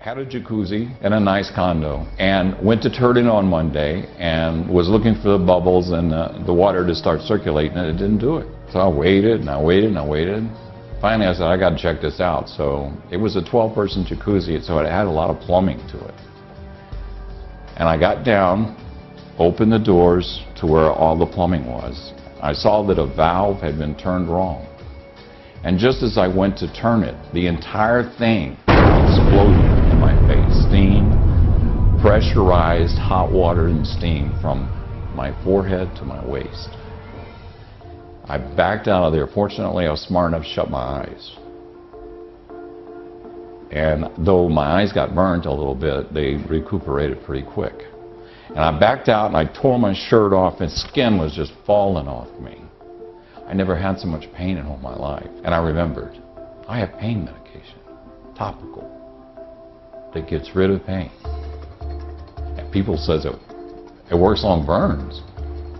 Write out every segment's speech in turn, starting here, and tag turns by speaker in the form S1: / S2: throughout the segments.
S1: had a jacuzzi in a nice condo and went to turn it on one day and was looking for the bubbles and the water to start circulating, and it didn't do it. So I waited and I waited and I waited. Finally I said, I got to check this out. So it was a 12-person jacuzzi, so it had a lot of plumbing to it. And I got down, opened the doors to where all the plumbing was. I saw that a valve had been turned wrong. And just as I went to turn it, the entire thing exploded in my face. Steam, pressurized hot water and steam from my forehead to my waist. I backed out of there. Fortunately, I was smart enough to shut my eyes. And though my eyes got burnt a little bit, they recuperated pretty quick. And I backed out and I tore my shirt off and skin was just falling off me. I never had so much pain in all my life. And I remembered, I have pain medication, topical, that gets rid of pain. And people says it works on burns.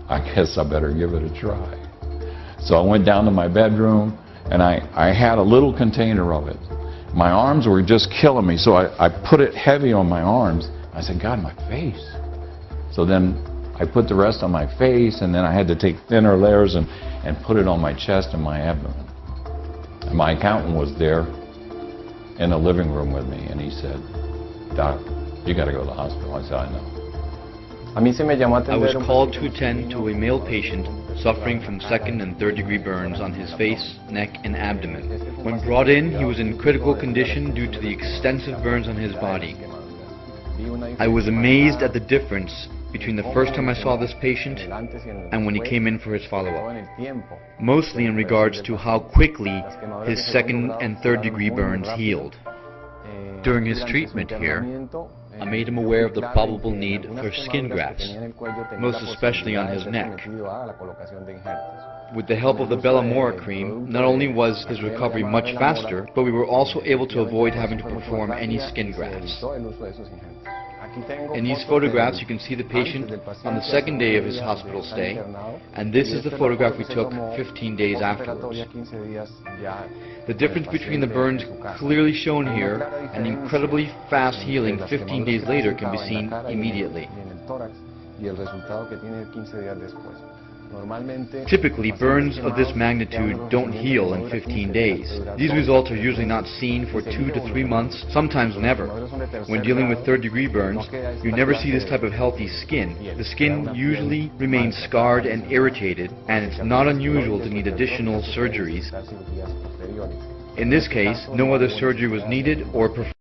S1: I guess I better give it a try. So I went down to my bedroom and I had a little container of it. My arms were just killing me, so I put it heavy on my arms. I said, God, my face. So then I put the rest on my face, and then I had to take thinner layers and put it on my chest and my abdomen. And my accountant was there in the living room with me, and he said, Doc, you got to go to the hospital. I said, I know.
S2: I was called to attend to a male patient suffering from second and third degree burns on his face, neck, and abdomen. When brought in, he was in critical condition due to the extensive burns on his body. I was amazed at the difference between the first time I saw this patient and when he came in for his follow-up, mostly in regards to how quickly his second and third degree burns healed. During his treatment here, I made him aware of the probable need for skin grafts, most especially on his neck. With the help of the Bellamora cream, not only was his recovery much faster, but we were also able to avoid having to perform any skin grafts. In these photographs, you can see the patient on the second day of his hospital stay, and this is the photograph we took 15 days afterwards. The difference between the burns clearly shown here and the incredibly fast healing 15 days later can be seen immediately. Typically, burns of this magnitude don't heal in 15 days. These results are usually not seen for 2 to 3 months, sometimes never. When dealing with third-degree burns, you never see this type of healthy skin. The skin usually remains scarred and irritated, and it's not unusual to need additional surgeries. In this case, no other surgery was needed or performed.